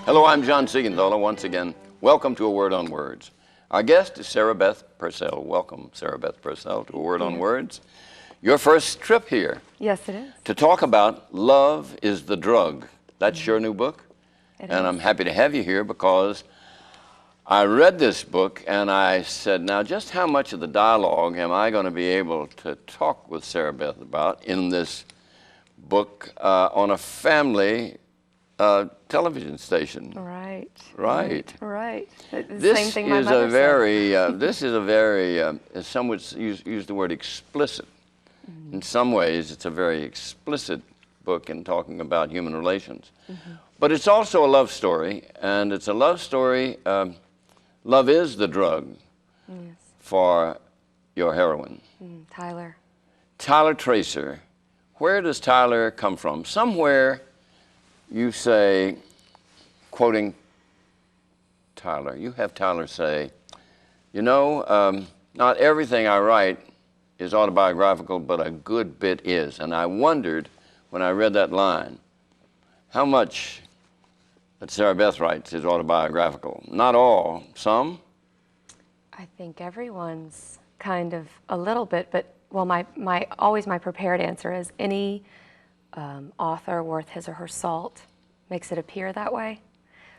Hello, I'm John Seigenthaler once again. Welcome to A Word on Words. Our guest is Sarahbeth Purcell. Welcome, Sarahbeth Purcell, to A Word on Words. Your first trip here. Yes, it is. To talk about Love is the Drug. That's your new book. And I'm happy to have you here because I read this book and I said, now just how much of the dialogue am I going to be able to talk with Sarahbeth about in this book on a family television station? Right. This same thing my is mother a very, this is a very, some would use the word explicit. In some ways, it's a very explicit book in talking about human relations. But it's also a love story, and it's a love story. Love is the drug for your heroine. Tyler. Tyler Tracer. Where does Tyler come from? Somewhere you say, quoting Tyler, you have Tyler say, you know, not everything I write is autobiographical, but a good bit is. And I wondered when I read that line, how much that Sarahbeth writes is autobiographical. Not all, some? I think everyone's kind of a little bit, but well, always my prepared answer is any author worth his or her salt makes it appear that way,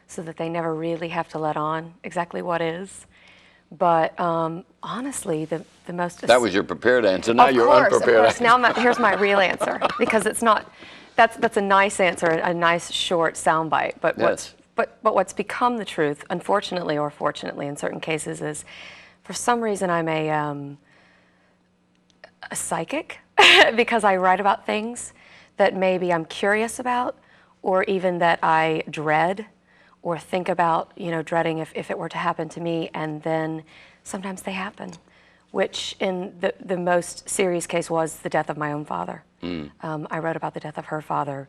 so that they never really have to let on exactly what is. But honestly, the most... That was your prepared answer. Now you're unprepared. Of course. Now here's my real answer, because it's not... That's a nice answer, a nice short soundbite. But what's become the truth, unfortunately or fortunately in certain cases, is for some reason I'm a psychic because I write about things that maybe I'm curious about, or even that I dread, or think about, dreading if it were to happen to me, and then sometimes they happen, which in the most serious case was the death of my own father. I wrote about the death of her father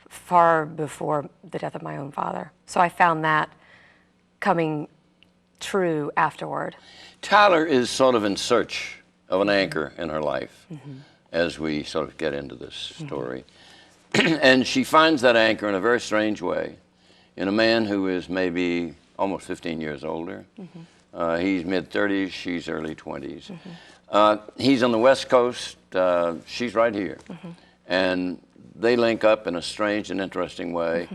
far before the death of my own father. So I found that coming true afterward. Tyler is sort of in search of an anchor in her life as we sort of get into this story. And she finds that anchor in a very strange way, in a man who is maybe almost 15 years older. He's mid-30s, she's early 20s. He's on the West Coast, she's right here. And they link up in a strange and interesting way.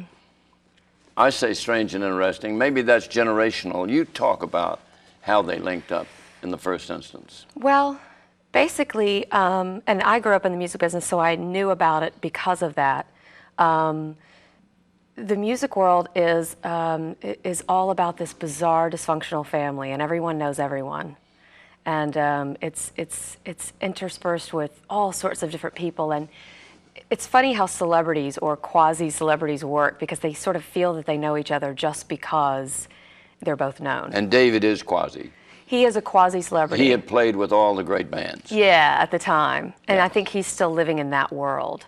I say strange and interesting, maybe that's generational. You talk about how they linked up in the first instance. Well, basically, and I grew up in the music business, so I knew about it because of that. The music world is all about this bizarre, dysfunctional family, and everyone knows everyone. And it's interspersed with all sorts of different people. And it's funny how celebrities or quasi-celebrities work, because they sort of feel that they know each other just because they're both known. And David is quasi. He is a quasi-celebrity. He had played with all the great bands. Yeah, at the time. And I think he's still living in that world.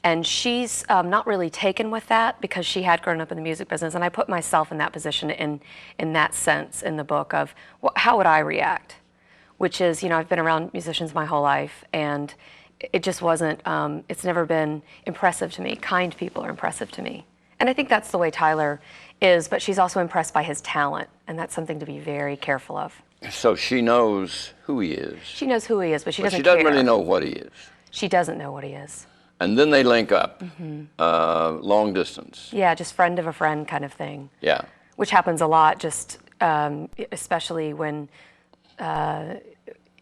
And she's not really taken with that because she had grown up in the music business. And I put myself in that position in that sense in the book of how would I react? Which is, I've been around musicians my whole life, and it just wasn't, it's never been impressive to me. Kind people are impressive to me. And I think that's the way Tyler is, but she's also impressed by his talent, and that's something to be very careful of. So she knows who he is. She knows who he is, but she doesn't care. She doesn't really know what he is. She doesn't know what he is. And then they link up, long distance. Yeah, just friend of a friend kind of thing. Yeah. Which happens a lot, just especially when,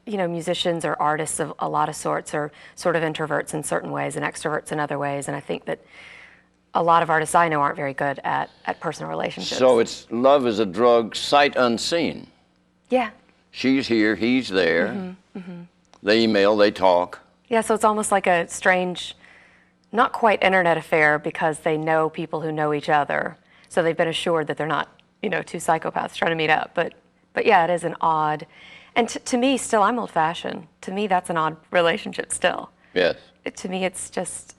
musicians or artists of a lot of sorts are sort of introverts in certain ways and extroverts in other ways. And I think that a lot of artists I know aren't very good at personal relationships. So it's love is a drug, sight unseen. Yeah. She's here, he's there. They email, they talk. Yeah, so it's almost like a strange, not quite internet affair, because they know people who know each other. So they've been assured that they're not, two psychopaths trying to meet up. But yeah, it is an odd, and to me, still, I'm old-fashioned. To me, that's an odd relationship still. Yes. To me, it's just,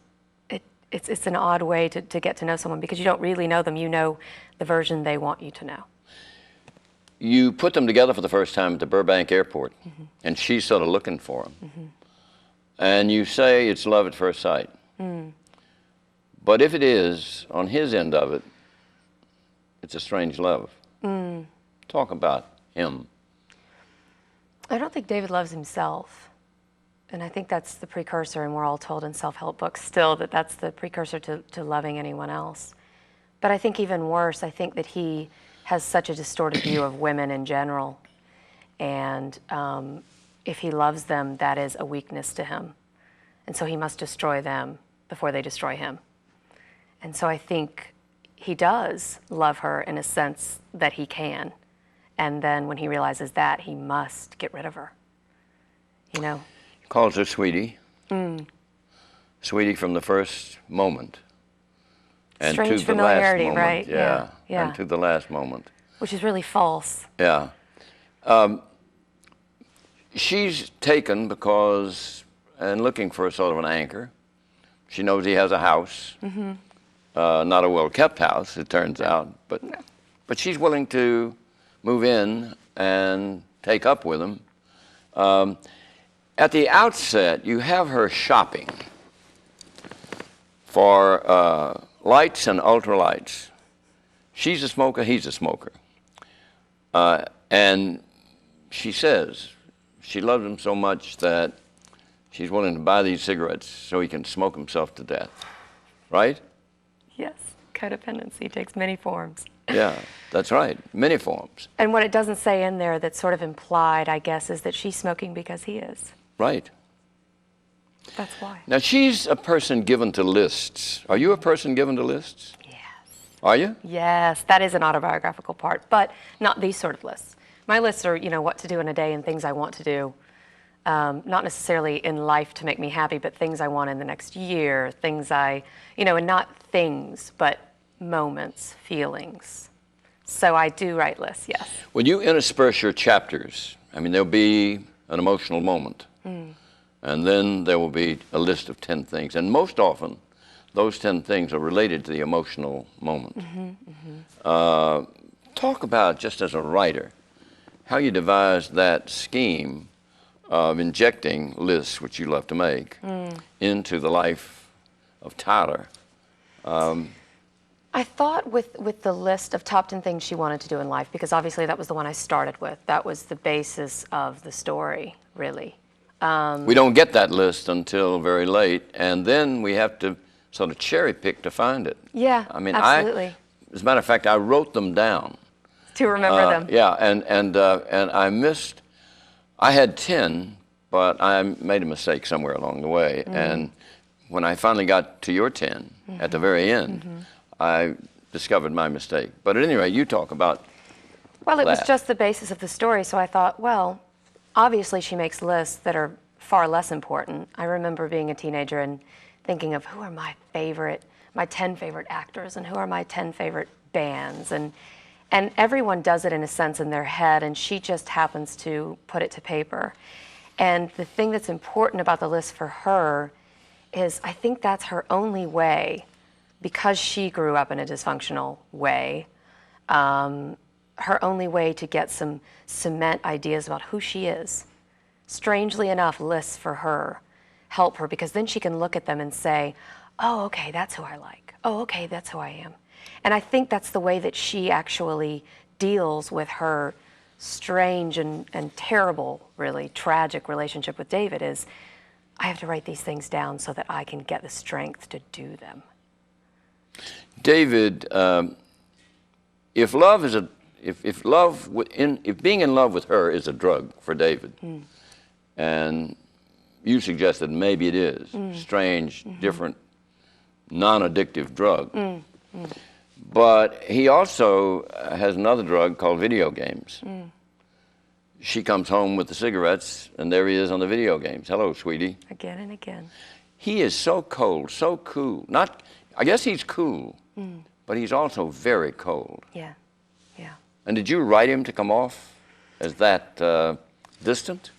it's an odd way to get to know someone, because you don't really know them. You know the version they want you to know. You put them together for the first time at the Burbank airport, and she's sort of looking for him. And you say it's love at first sight. But if it is, on his end of it, it's a strange love. Talk about him. I don't think David loves himself. And I think that's the precursor, and we're all told in self-help books still that that's the precursor to loving anyone else. But I think even worse, I think that he has such a distorted view of women in general. And if he loves them, that is a weakness to him. And so he must destroy them before they destroy him. And so I think he does love her in a sense that he can. And then when he realizes that, he must get rid of her. You know? Calls her sweetie. Sweetie from the first moment. And Strange to the last familiarity, moment. right? Yeah. Yeah. And to the last moment. Which is really false. Yeah. She's taken because, and looking for a sort of an anchor. She knows he has a house. Not a well-kept house, it turns out. But she's willing to move in and take up with him. At the outset, you have her shopping for lights and ultralights. She's a smoker, he's a smoker. And she says she loves him so much that she's willing to buy these cigarettes so he can smoke himself to death. Right? Yes, codependency takes many forms. Yeah, that's right, many forms. And what it doesn't say in there that's sort of implied, I guess, is that she's smoking because he is. Right. That's why. Now, she's a person given to lists. Are you a person given to lists? Yes. Are you? Yes, that is an autobiographical part, but not these sort of lists. My lists are, what to do in a day and things I want to do. Not necessarily in life to make me happy, but things I want in the next year, things and not things, but moments, feelings. So I do write lists, yes. When you intersperse your chapters, there'll be an emotional moment. And then there will be a list of 10 things. And most often, those 10 things are related to the emotional moment. Talk about, just as a writer, how you devised that scheme of injecting lists, which you love to make, into the life of Tyler. I thought with the list of top 10 things she wanted to do in life, because obviously that was the one I started with. That was the basis of the story, really. We don't get that list until very late, and then we have to sort of cherry pick to find it. Yeah, absolutely. As a matter of fact, I wrote them down. To remember them. Yeah, and I had 10, but I made a mistake somewhere along the way. And when I finally got to your 10, at the very end, I discovered my mistake. But at any rate, you talk about Well, it was that. just the basis of the story, so I thought, well, obviously she makes lists that are far less important. I remember being a teenager and thinking of who are my 10 favorite actors, and who are my 10 favorite bands, and everyone does it in a sense in their head, and she just happens to put it to paper. And the thing that's important about the list for her is I think that's her only way, because she grew up in a dysfunctional way, her only way to get some cement ideas about who she is. Strangely enough, lists for her help her, because then she can look at them and say, oh, okay, that's who I like. Oh, okay, that's who I am. And I think that's the way that she actually deals with her strange and terrible, really tragic relationship with David, is I have to write these things down so that I can get the strength to do them. David, if being in love with her is a drug for David, and you suggested maybe it is, strange, different, non-addictive drug. But he also has another drug called video games. She comes home with the cigarettes, and there he is on the video games. Hello, sweetie. Again and again. He is so cold, so cool. I guess he's cool, but he's also very cold. Yeah, yeah. And did you write him to come off as that distant?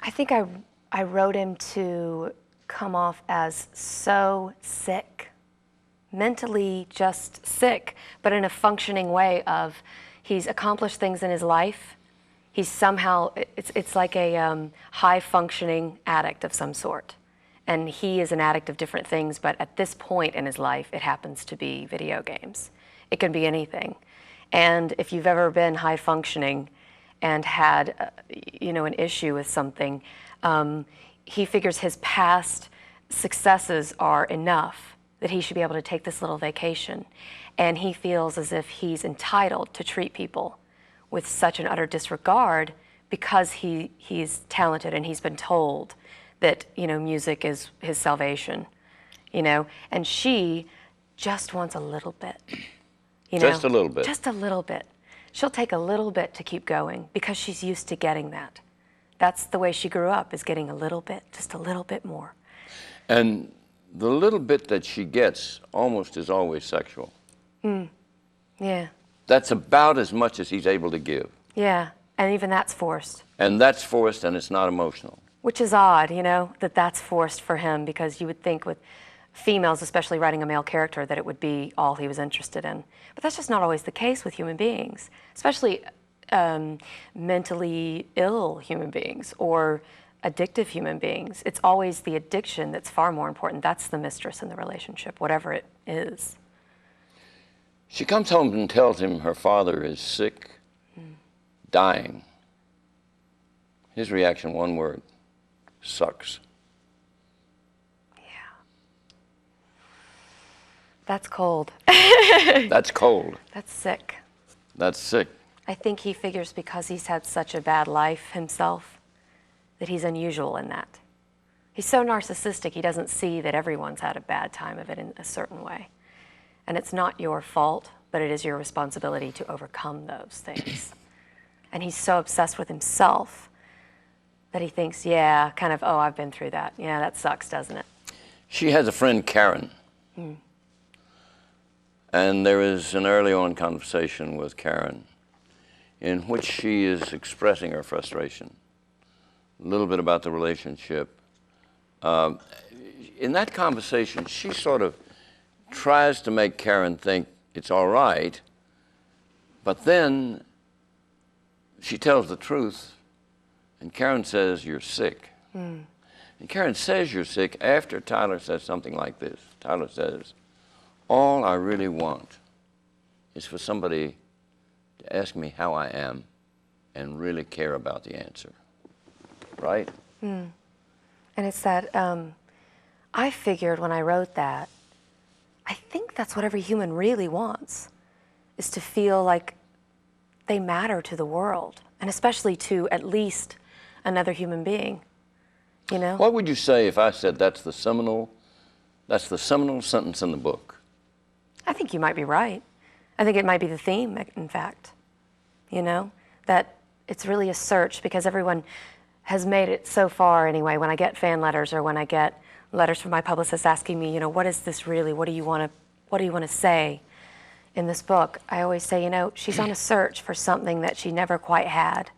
I think I wrote him to come off as so sick, mentally just sick, but in a functioning way of he's accomplished things in his life. He's somehow, it's like a high-functioning addict of some sort. And he is an addict of different things, but at this point in his life, it happens to be video games. It can be anything. And if you've ever been high functioning and had, an issue with something, he figures his past successes are enough that he should be able to take this little vacation. And he feels as if he's entitled to treat people with such an utter disregard because he's talented and he's been told that, music is his salvation, And she just wants a little bit, Just a little bit. Just a little bit. She'll take a little bit to keep going because she's used to getting that. That's the way she grew up, is getting a little bit, just a little bit more. And the little bit that she gets almost is always sexual. Yeah. That's about as much as he's able to give. Yeah, and even that's forced. And that's forced, and it's not emotional. Which is odd, that's forced for him, because you would think with females, especially writing a male character, that it would be all he was interested in. But that's just not always the case with human beings, especially mentally ill human beings or addictive human beings. It's always the addiction that's far more important. That's the mistress in the relationship, whatever it is. She comes home and tells him her father is sick, dying. His reaction, one word: sucks. Yeah. That's cold. That's cold. That's sick. That's sick. I think he figures because he's had such a bad life himself that he's unusual in that. He's so narcissistic, he doesn't see that everyone's had a bad time of it in a certain way. And it's not your fault, but it is your responsibility to overcome those things. And he's so obsessed with himself that he thinks, I've been through that. Yeah, that sucks, doesn't it? She has a friend, Karen. And there is an early on conversation with Karen in which she is expressing her frustration, a little bit about the relationship. In that conversation, she sort of tries to make Karen think it's all right, but then she tells the truth, and Karen says, "You're sick." And Karen says you're sick after Tyler says something like this. Tyler says, "All I really want is for somebody to ask me how I am and really care about the answer." Right? And it's that, I figured when I wrote that, I think that's what every human really wants, is to feel like they matter to the world, and especially to at least another human being, What would you say if I said that's the seminal sentence in the book? I think you might be right. I think it might be the theme, in fact, that it's really a search, because everyone has made it so far anyway. When I get fan letters or when I get letters from my publicist asking me, what is this really? What do you want to say in this book? I always say, she's on a search for something that she never quite had,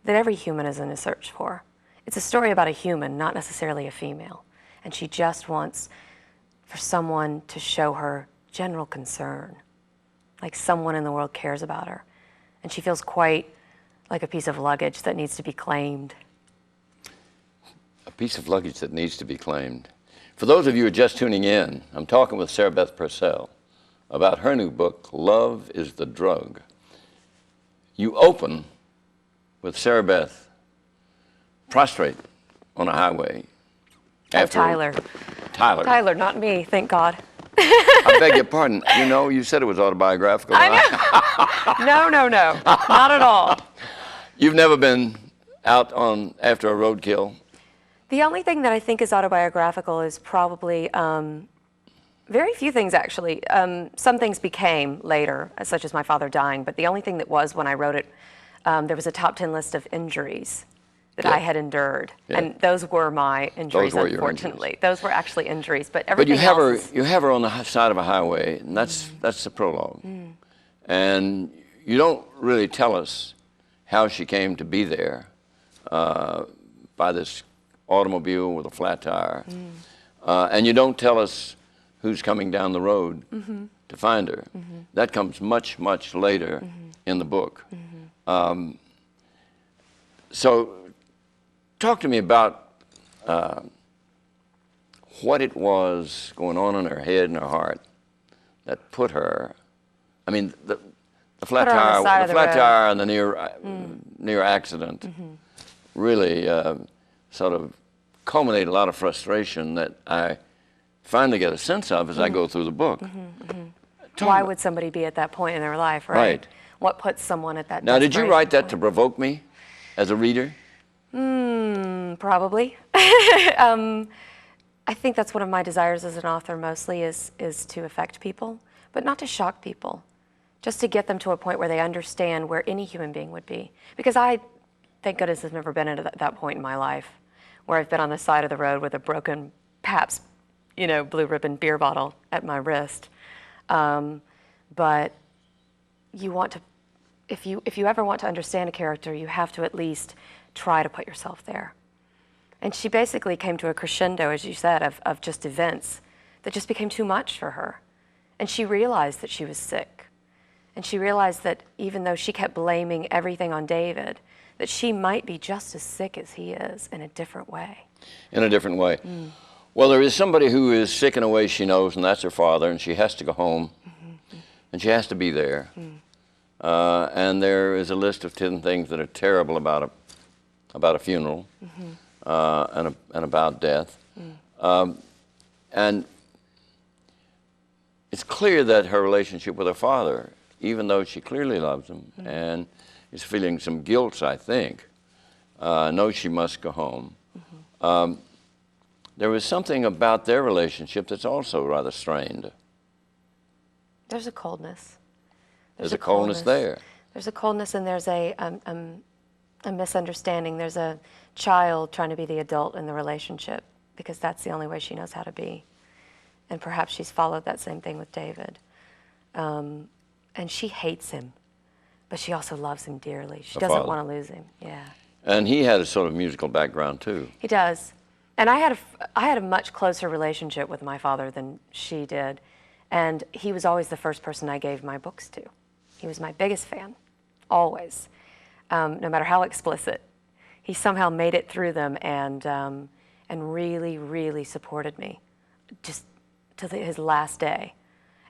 that every human is in a search for. It's a story about a human, not necessarily a female. And she just wants for someone to show her general concern, like someone in the world cares about her. And she feels quite like a piece of luggage that needs to be claimed. A piece of luggage that needs to be claimed. For those of you who are just tuning in, I'm talking with Sarahbeth Purcell about her new book, Love is the Drug. You open with Sarahbeth prostrate on a highway. Tyler. Tyler. Tyler, not me, thank God. I beg your pardon. You said it was autobiographical. I know. No, not at all. You've never been out after a roadkill? The only thing that I think is autobiographical is probably very few things, actually. Some things became later, such as my father dying, but the only thing that was when I wrote it, there was a top 10 list of injuries that I had endured, and those were my injuries, unfortunately. Those were actually injuries, but everything else. You have her on the side of a highway, and that's the prologue. And you don't really tell us how she came to be there by this automobile with a flat tire. And you don't tell us who's coming down the road to find her. That comes much, much later in the book. So talk to me about what it was going on in her head and her heart that put her, the flat Put her on the tire, side of the road. tire and the near accident really sort of culminate a lot of frustration that I finally get a sense of as I go through the book. Why would somebody be at that point in their life, right? Right. What puts someone at that Now, did you desperation write that point? to provoke me as a reader? Probably. I think that's one of my desires as an author mostly is to affect people, but not to shock people, just to get them to a point where they understand where any human being would be. Because I, thank goodness, have never been at that point in my life where I've been on the side of the road with a broken Pabst, blue ribbon beer bottle at my wrist. But you want to, if you ever want to understand a character, you have to at least try to put yourself there. And she basically came to a crescendo, as you said, of just events that just became too much for her. And she realized that she was sick. And she realized that even though she kept blaming everything on David, that she might be just as sick as he is in a different way. In a different way. Well, there is somebody who is sick in a way she knows, and that's her father, and she has to go home, and she has to be there. And there is a list of 10 things that are terrible about a funeral. And about death. And it's clear that her relationship with her father, even though she clearly loves him and is feeling some guilt, I think, knows she must go home. There was something about their relationship that's also rather strained. There's a coldness. There's a coldness there. There's a coldness, and there's a misunderstanding. There's a child trying to be the adult in the relationship because that's the only way she knows how to be. And perhaps she's followed that same thing with David. And she hates him, but she also loves him dearly. She doesn't want to lose him. Yeah. And he had a sort of musical background too. He does. And I had a much closer relationship with my father than she did. And he was always the first person I gave my books to. He was my biggest fan, always. No matter how explicit, he somehow made it through them and really, really supported me, just to his last day.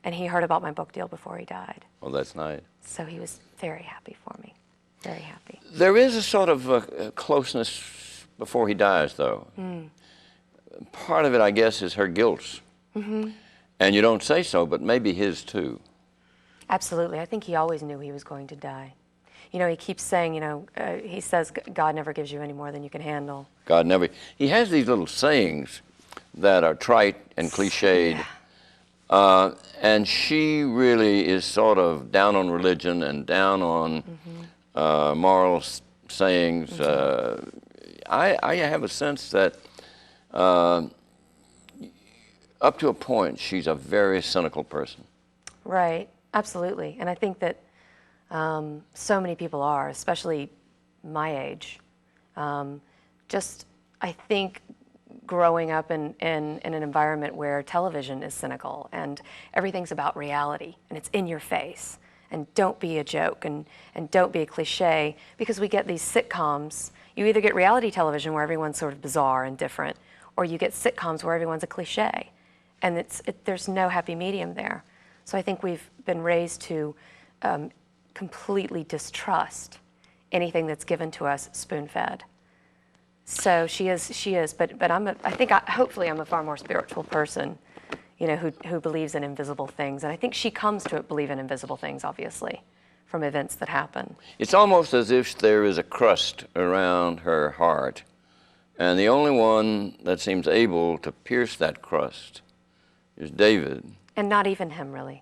And he heard about my book deal before he died. Well, that's nice. So he was very happy for me, very happy. There is a sort of a closeness before he dies, though. Part of it, I guess, is her guilt. And you don't say so, but maybe his too. Absolutely. I think he always knew he was going to die. He keeps saying, he says, God never gives you any more than you can handle. God never. He has these little sayings that are trite and cliched. Yeah. And she really is sort of down on religion and down on moral sayings. I have a sense that up to a point, she's a very cynical person. Right. Absolutely. And I think that so many people are, especially my age. I think growing up in an environment where television is cynical and everything's about reality and it's in your face and don't be a joke and don't be a cliche, because we get these sitcoms. You either get reality television where everyone's sort of bizarre and different, or you get sitcoms where everyone's a cliche. And there's no happy medium there. So I think we've been raised to completely distrust anything that's given to us spoon-fed. So she is, but hopefully I'm a far more spiritual person, who believes in invisible things. And I think she comes to believe in invisible things, obviously, from events that happen. It's almost as if there is a crust around her heart, and the only one that seems able to pierce that crust is David. And not even him, really.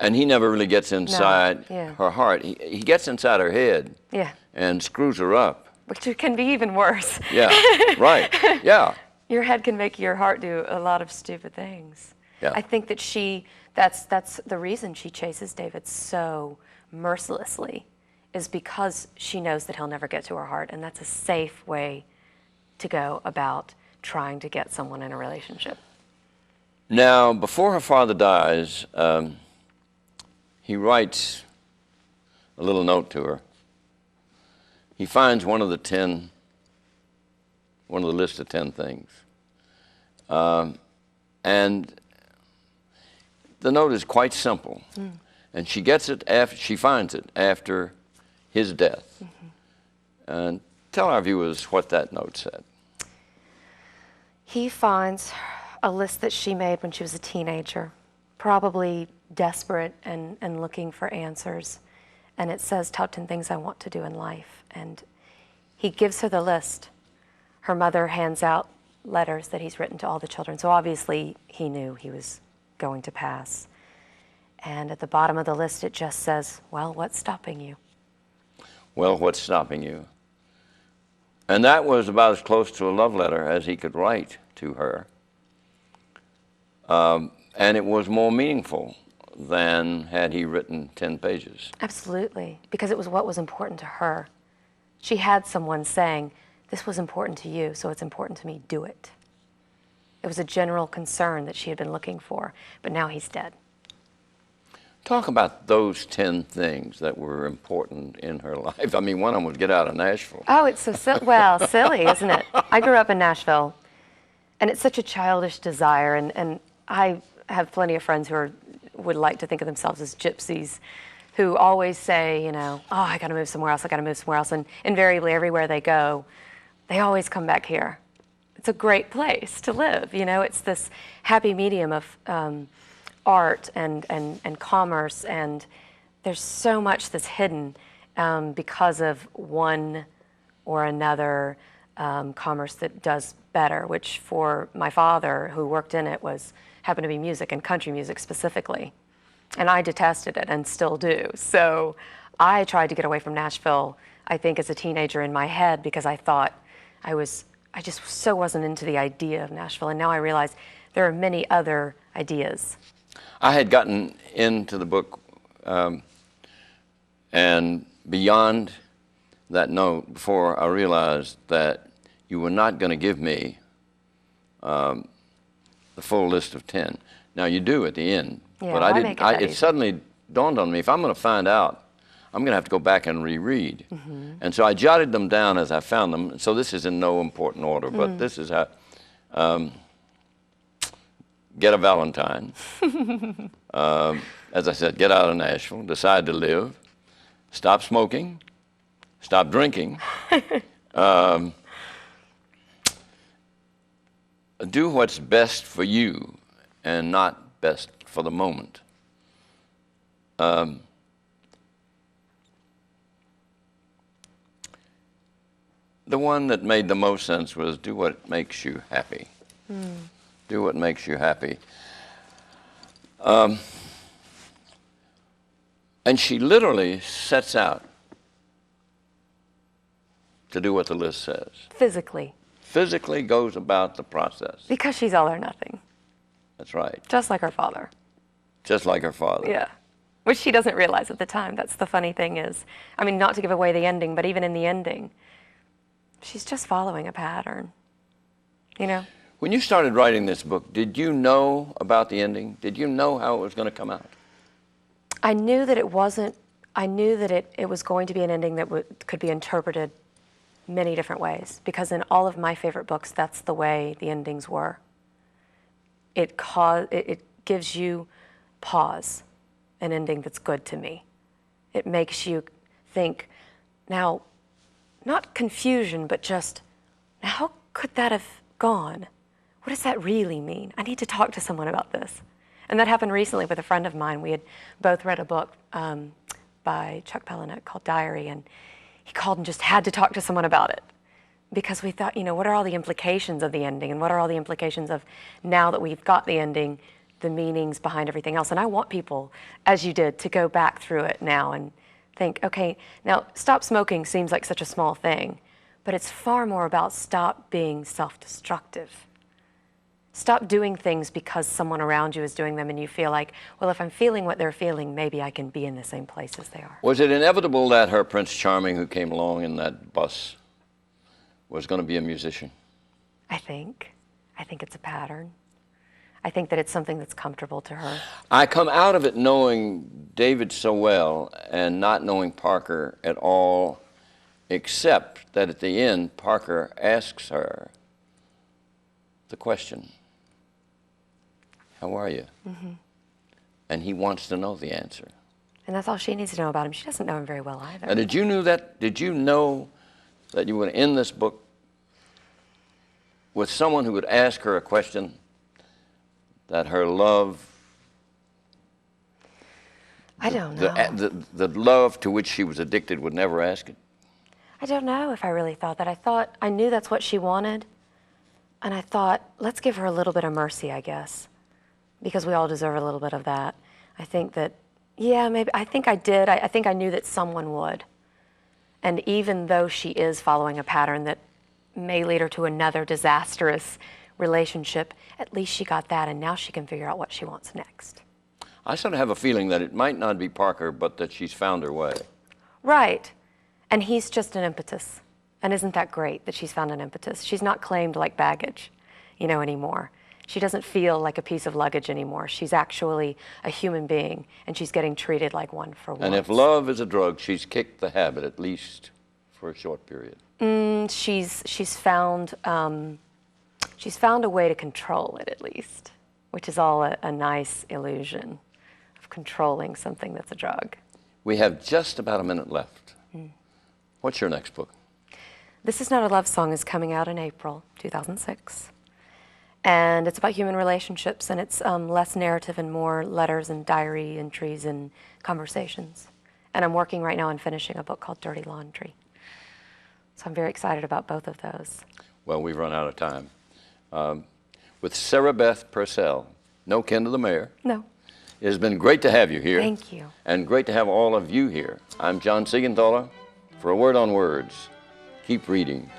And he never really gets inside her heart. He gets inside her head and screws her up. Which can be even worse. Yeah, right, yeah. Your head can make your heart do a lot of stupid things. Yeah. I think that that's the reason she chases David so mercilessly, is because she knows that he'll never get to her heart, and that's a safe way to go about trying to get someone in a relationship. Now, before her father dies, he writes a little note to her. He finds one of the list of 10 things. And the note is quite simple. And And she gets it after, she finds it after his death. And tell our viewers what that note said. He finds a list that she made when she was a teenager, probably desperate and looking for answers. And it says, top 10 things I want to do in life. And he gives her the list. Her mother hands out letters that he's written to all the children. So obviously he knew he was going to pass. And at the bottom of the list it just says, well, what's stopping you? Well, what's stopping you? And that was about as close to a love letter as he could write to her. And it was more meaningful than had he written 10 pages. Absolutely, because it was what was important to her. She had someone saying, this was important to you, so it's important to me, do it. It was a general concern that she had been looking for, but now he's dead. Talk about those 10 things that were important in her life. I mean, one of them was get out of Nashville. Oh, it's so silly, isn't it? I grew up in Nashville, and it's such a childish desire, and I have plenty of friends who would like to think of themselves as gypsies, who always say, you know, oh, I got to move somewhere else, I got to move somewhere else, and invariably everywhere they go, they always come back here. It's a great place to live, you know. It's this happy medium of art and commerce, and there's so much that's hidden because of one or another commerce that does better, which for my father, who worked in it, happened to be music, and country music specifically. And I detested it and still do. So I tried to get away from Nashville, I think, as a teenager in my head, because I thought I just so wasn't into the idea of Nashville. And now I realize there are many other ideas. I had gotten into the book and beyond that note before I realized that you were not going to give me the full list of 10. Now you do at the end, Yeah, but why I make didn't. it that It easy? suddenly dawned on me, if I'm going to find out, I'm going to have to go back and reread. And so I jotted them down as I found them. So this is in no important order, but this is how. Get a Valentine. As I said, get out of Nashville, decide to live, stop smoking, stop drinking, do what's best for you and not best for the moment. The one that made the most sense was do what makes you happy. Do what makes you happy. And she literally sets out to do what the list says. Physically, Physically goes about the process. because she's all or nothing, That's right. just like her father. Just like her father. Yeah, which she doesn't realize at the time. That's the funny thing is, I mean, not to give away the ending, but even in the ending, she's just following a pattern, you know? When you started writing this book, did you know about the ending? Did you know how it was going to come out? I knew that it wasn't, I knew that it was going to be an ending that could be interpreted many different ways, because in all of my favorite books, that's the way the endings were. It gives you pause, an ending that's good to me. It makes you think, now, not confusion, but just, now how could that have gone? What does that really mean? I need to talk to someone about this. And that happened recently with a friend of mine. We had both read a book by Chuck Palahniuk called Diary, and he called and just had to talk to someone about it. Because we thought, you know, what are all the implications of the ending? And what are all the implications of, now that we've got the ending, the meanings behind everything else? And I want people, as you did, to go back through it now and think, okay, now stop smoking seems like such a small thing, but it's far more about stop being self-destructive. Stop doing things because someone around you is doing them and you feel like, well, if I'm feeling what they're feeling, maybe I can be in the same place as they are. Was it inevitable that her Prince Charming, who came along in that bus, was going to be a musician? I think it's a pattern. I think that it's something that's comfortable to her. I come out of it knowing David so well and not knowing Parker at all, except that at the end, Parker asks her the question, how are you? And he wants to know the answer. And that's all she needs to know about him. She doesn't know him very well either. And did you know that you would end this book with someone who would ask her a question that her love, I don't know. the love to which she was addicted, would never ask it? I don't know if I really thought that. I knew that's what she wanted. And I thought, let's give her a little bit of mercy, I guess, because we all deserve a little bit of that. I think that, yeah, maybe, I think I did. I think I knew that someone would. And even though she is following a pattern that may lead her to another disastrous relationship, at least she got that, and now she can figure out what she wants next. I sort of have a feeling that it might not be Parker, but that she's found her way. Right. And he's just an impetus. And isn't that great that she's found an impetus? She's not claimed like baggage, anymore. She doesn't feel like a piece of luggage anymore. She's actually a human being, and she's getting treated like one for once. And if love is a drug, she's kicked the habit, at least for a short period. She's found a way to control it, at least, which is all a nice illusion of controlling something that's a drug. We have just about a minute left. What's your next book? This Is Not a Love Song is coming out in April 2006. And it's about human relationships, and it's less narrative and more letters and diary entries and conversations. And I'm working right now on finishing a book called Dirty Laundry. So I'm very excited about both of those. Well, we've run out of time. With Sarahbeth Purcell, no kin to the mayor. No. It has been great to have you here. Thank you. And great to have all of you here. I'm John Seigenthaler. For A Word on Words, keep reading.